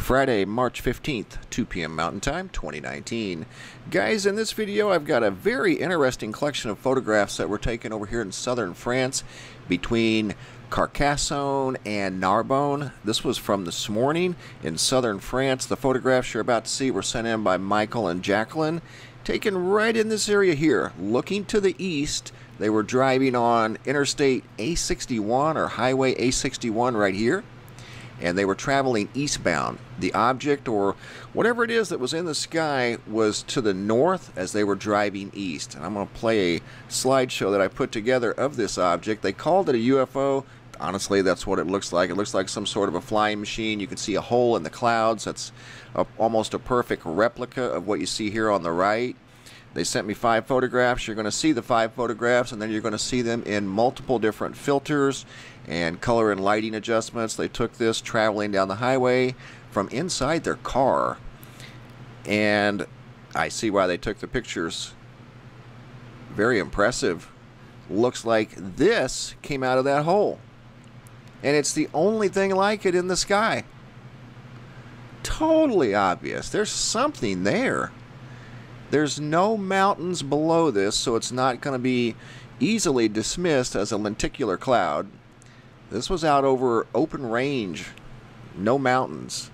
Friday, March 15th, 2 p.m. Mountain Time, 2019. Guys, in this video I've got a very interesting collection of photographs that were taken over here in southern France between Carcassonne and Narbonne. This was from this morning in southern France. The photographs you're about to see were sent in by Michel and Jacqueline, taken right in this area here. Looking to the east, they were driving on Interstate A61 or Highway A61 right here, and they were traveling eastbound. The object, or whatever it is that was in the sky, was to the north as they were driving east. And I'm going to play a slideshow that I put together of this object. They called it a UFO. Honestly, that's what it looks like. It looks like some sort of a flying machine. You can see a hole in the clouds. That's almost a perfect replica of what you see here on the right. They sent me 5 photographs. You're going to see the 5 photographs, and then you're going to see them in multiple different filters and color and lighting adjustments. They took this traveling down the highway from inside their car, and I see why they took the pictures. Very impressive. Looks like this came out of that hole, and it's the only thing like it in the sky. Totally obvious. There's something there. There's no mountains below this, so it's not going to be easily dismissed as a lenticular cloud. This was out over open range, no mountains.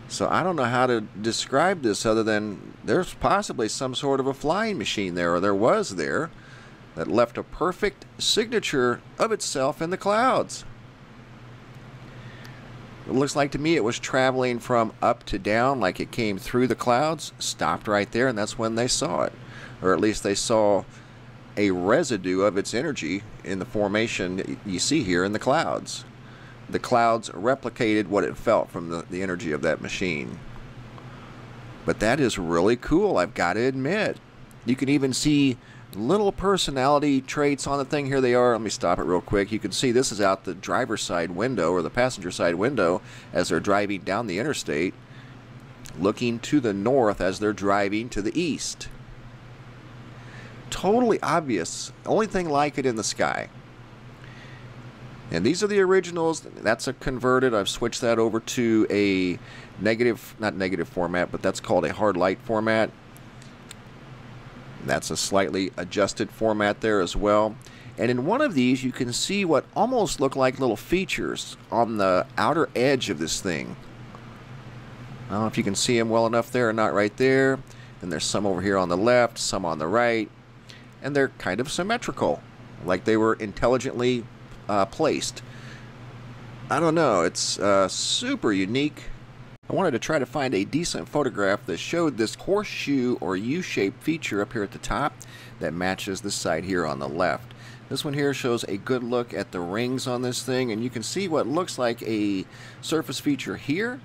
So I don't know how to describe this other than there's possibly some sort of a flying machine there, or there was there, that left a perfect signature of itself in the clouds. It looks like to me it was traveling from up to down, like it came through the clouds, stopped right there, and that's when they saw it. Or at least they saw a residue of its energy in the formation you see here in the clouds. The clouds replicated what it felt from the energy of that machine. But that is really cool, I've got to admit. You can even see little personality traits on the thing. Here they are. Let me stop it real quick. You can see this is out the driver's side window, or the passenger side window, as they're driving down the interstate, looking to the north as they're driving to the east. Totally obvious. Only thing like it in the sky. And these are the originals. That's a converted. I've switched that over to a negative, not negative format, but that's called a hard light format. That's a slightly adjusted format there as well. And in one of these you can see what almost look like little features on the outer edge of this thing. I don't know if you can see them well enough there or not right there. And there's some over here on the left, some on the right. And they're kind of symmetrical, like they were intelligently placed. I don't know, it's super unique. I wanted to try to find a decent photograph that showed this horseshoe or U-shaped feature up here at the top that matches this side here on the left. This one here shows a good look at the rings on this thing, and you can see what looks like a surface feature here,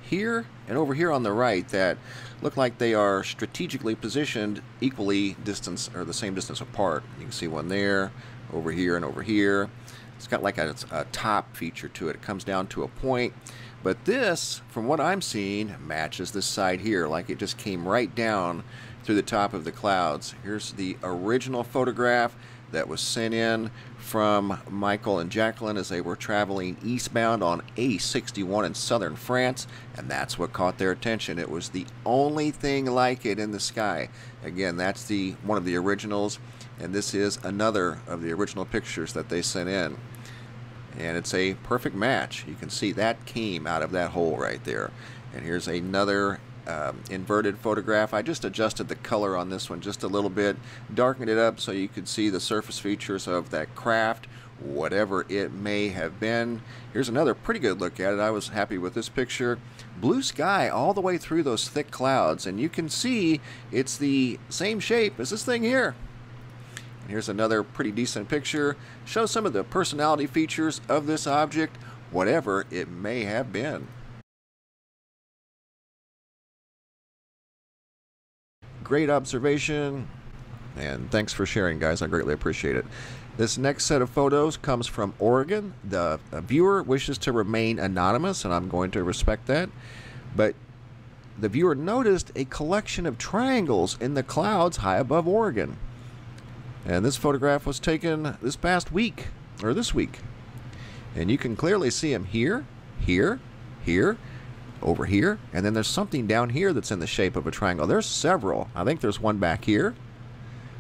here, and over here on the right that look like they are strategically positioned equally distance, or the same distance apart. You can see one there, over here, and over here. It's got like a top feature to it. It comes down to a point. But this, from what I'm seeing, matches this side here, like it just came right down through the top of the clouds. Here's the original photograph that was sent in from Michel and Jacqueline as they were traveling eastbound on A61 in southern France, and that's what caught their attention. It was the only thing like it in the sky. Again, that's one of the originals, and this is another of the original pictures that they sent in. And it's a perfect match. You can see that came out of that hole right there. And here's another inverted photograph. I just adjusted the color on this one just a little bit, darkened it up so you could see the surface features of that craft, whatever it may have been. Here's another pretty good look at it. I was happy with this picture. Blue sky all the way through those thick clouds, and you can see it's the same shape as this thing here. Here's another pretty decent picture. Shows some of the personality features of this object, whatever it may have been. Great observation, and thanks for sharing, guys. I greatly appreciate it. This next set of photos comes from Oregon. The viewer wishes to remain anonymous, and I'm going to respect that. But the viewer noticed a collection of triangles in the clouds high above Oregon. And this photograph was taken this past week, or this week. And you can clearly see them here, here, here, over here, and then there's something down here that's in the shape of a triangle. There's several. I think there's one back here.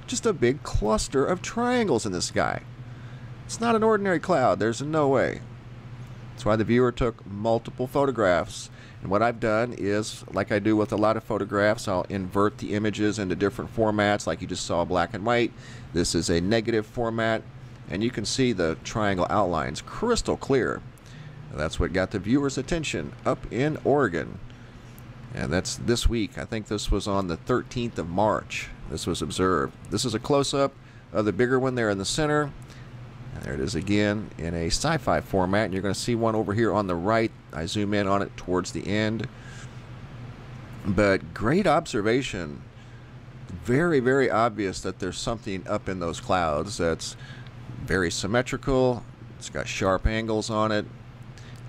Just a big cluster of triangles in the sky. It's not an ordinary cloud. There's no way. That's why the viewer took multiple photographs. And what I've done is, like I do with a lot of photographs, I'll invert the images into different formats, like you just saw, black and white. This is a negative format, and you can see the triangle outlines crystal clear. That's what got the viewer's attention up in Oregon. And that's this week. I think this was on the 13th of March. This was observed. This is a close-up of the bigger one there in the center. And there it is again in a sci-fi format. And you're going to see one over here on the right. I zoom in on it towards the end. But great observation. Very, very obvious that there's something up in those clouds that's very symmetrical. It's got sharp angles on it.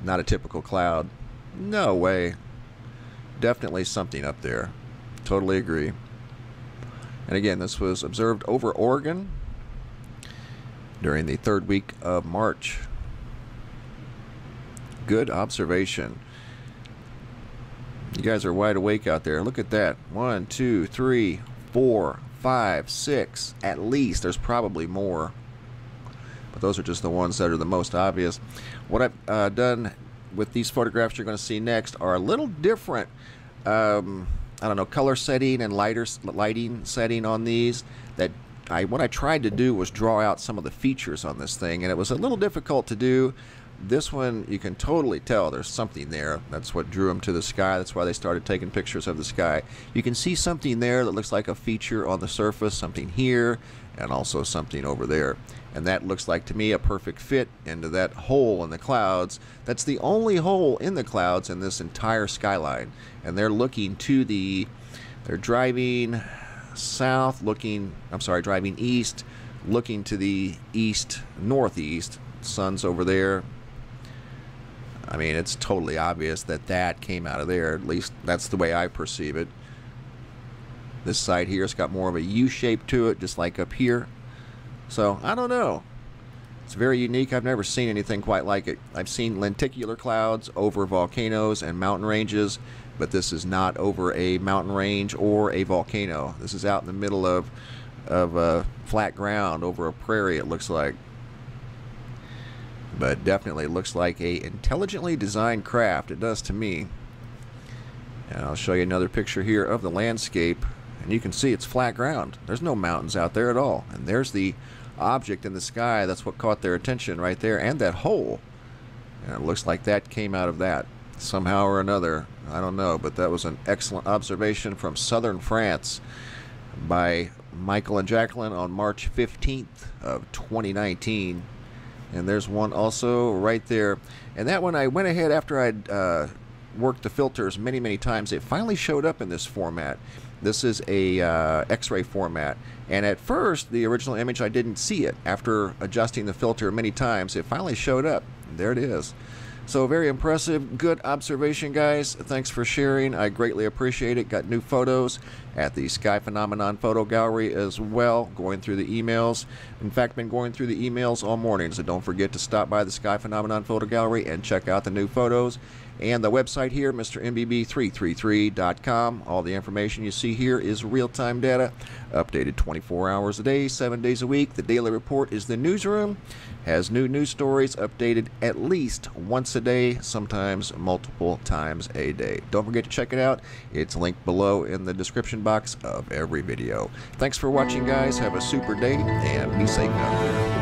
Not a typical cloud. No way. Definitely something up there. Totally agree. And again, this was observed over Oregon during the 3rd week of March. Good observation. You guys are wide awake out there. Look at that. 1, 2, 3, 4, 5, 6. At least. There's probably more. But those are just the ones that are the most obvious. What I've done with these photographs you're going to see next are a little different. I don't know, color setting and lighting setting on these. What I tried to do was draw out some of the features on this thing, and it was a little difficult to do. This one, you can totally tell there's something there. That's what drew them to the sky. That's why they started taking pictures of the sky. You can see something there that looks like a feature on the surface, something here, and also something over there. And that looks like, to me, a perfect fit into that hole in the clouds. That's the only hole in the clouds in this entire skyline. And they're looking to they're driving south, driving east, looking to the northeast. Sun's over there. I mean, it's totally obvious that that came out of there. At least that's the way I perceive it. This side here, it's got more of a U shape to it, just like up here. So, I don't know. It's very unique. I've never seen anything quite like it. I've seen lenticular clouds over volcanoes and mountain ranges, but this is not over a mountain range or a volcano. This is out in the middle of flat ground over a prairie, it looks like. But definitely looks like a intelligently designed craft. It does to me. And I'll show you another picture here of the landscape. And you can see it's flat ground. There's no mountains out there at all. And there's the object in the sky. That's what caught their attention right there. And that hole. And it looks like that came out of that somehow or another. I don't know. But that was an excellent observation from southern France by Michel and Jacqueline on March 15th of 2019. And there's one also right there. And that one I went ahead after I'd worked the filters many, many times. It finally showed up in this format. This is a X-ray format. And at first, the original image, I didn't see it. After adjusting the filter many times, it finally showed up. There it is. So very impressive. Good observation, guys. Thanks for sharing. I greatly appreciate it. Got new photos at the Sky Phenomenon Photo Gallery as well. Going through the emails. In fact, been going through the emails all morning. So don't forget to stop by the Sky Phenomenon Photo Gallery and check out the new photos. And the website here, MrMBB333.com. All the information you see here is real-time data, updated 24 hours a day, 7 days a week. The daily report is the newsroom. Has new news stories updated at least once a day, sometimes multiple times a day. Don't forget to check it out. It's linked below in the description box of every video. Thanks for watching, guys. Have a super day, and be safe out there.